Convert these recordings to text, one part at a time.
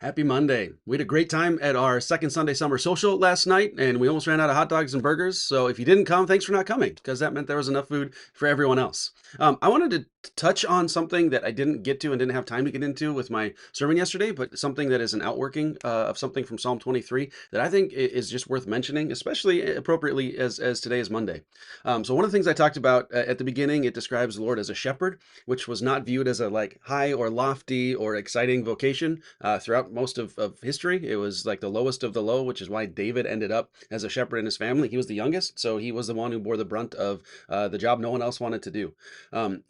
Happy Monday. We had a great time at our second Sunday summer social last night, and we almost ran out of hot dogs and burgers. So if you didn't come, thanks for not coming, because that meant there was enough food for everyone else. I wanted to touch on something that I didn't get to and didn't have time to get into with my sermon yesterday, but something that is an outworking of something from Psalm 23 that I think is just worth mentioning, especially appropriately as today is Monday. So one of the things I talked about at the beginning, it describes the Lord as a shepherd, which was not viewed as a like high or lofty or exciting vocation throughout most of history. It was like the lowest of the low, which is why David ended up as a shepherd in his family. He was the youngest, so he was the one who bore the brunt of the job no one else wanted to do. Um,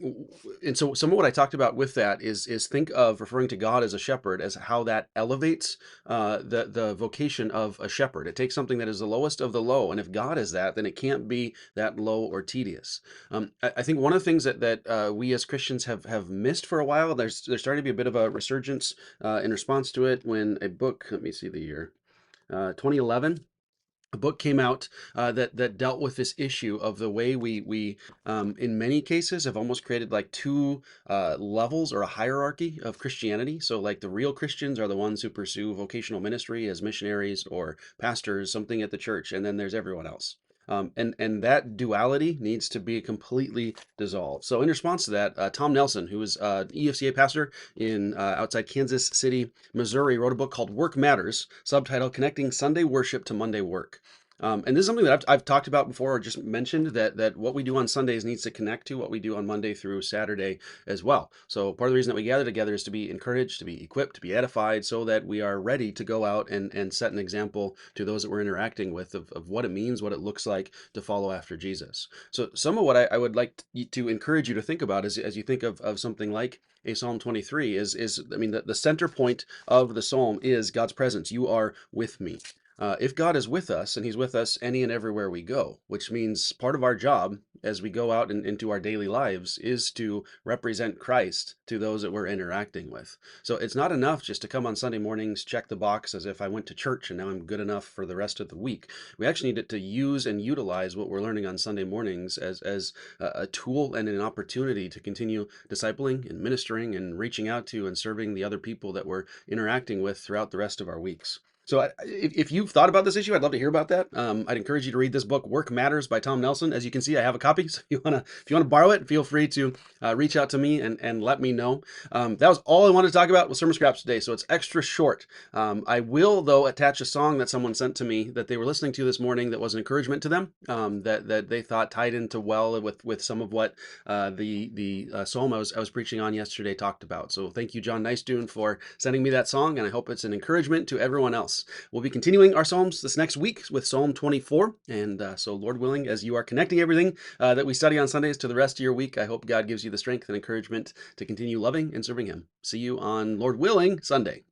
and so some of what I talked about with that is think of referring to God as a shepherd as how that elevates the vocation of a shepherd. It takes something that is the lowest of the low, and if God is that, then it can't be that low or tedious. I think one of the things that we as Christians have missed for a while, there's starting to be a bit of a resurgence in response to it when a book, let me see the year, 2011. A book came out that dealt with this issue of the way we in many cases have almost created like two levels or a hierarchy of Christianity. So like the real Christians are the ones who pursue vocational ministry as missionaries or pastors, something at the church, and then there's everyone else. And that duality needs to be completely dissolved. So in response to that, Tom Nelson, who is EFCA pastor in outside Kansas City, Missouri, wrote a book called Work Matters, subtitled Connecting Sunday Worship to Monday Work. And this is something that I've talked about before or just mentioned that what we do on Sundays needs to connect to what we do on Monday through Saturday as well. So part of the reason that we gather together is to be encouraged, to be equipped, to be edified so that we are ready to go out and set an example to those that we're interacting with of what it means, what it looks like to follow after Jesus. So some of what I would like to encourage you to think about as you think of something like a Psalm 23 is I mean the center point of the psalm is God's presence. You are with me. If God is with us, and He's with us any and everywhere we go, which means part of our job as we go out into our daily lives is to represent Christ to those that we're interacting with. So it's not enough just to come on Sunday mornings, check the box as if I went to church and now I'm good enough for the rest of the week. We actually need to use and utilize what we're learning on Sunday mornings as a tool and an opportunity to continue discipling and ministering and reaching out to and serving the other people that we're interacting with throughout the rest of our weeks. So if you've thought about this issue, I'd love to hear about that. I'd encourage you to read this book, Work Matters by Tom Nelson. As you can see, I have a copy. So if you wanna borrow it, feel free to reach out to me and let me know. That was all I wanted to talk about with sermon scraps today. So it's extra short. I will though attach a song that someone sent to me that they were listening to this morning that was an encouragement to them. That they thought tied into well with some of what the psalm I was preaching on yesterday talked about. So thank you, John Nicedoon, for sending me that song, and I hope it's an encouragement to everyone else. We'll be continuing our Psalms this next week with Psalm 24. And so, Lord willing, as you are connecting everything that we study on Sundays to the rest of your week, I hope God gives you the strength and encouragement to continue loving and serving Him. See you on, Lord willing, Sunday.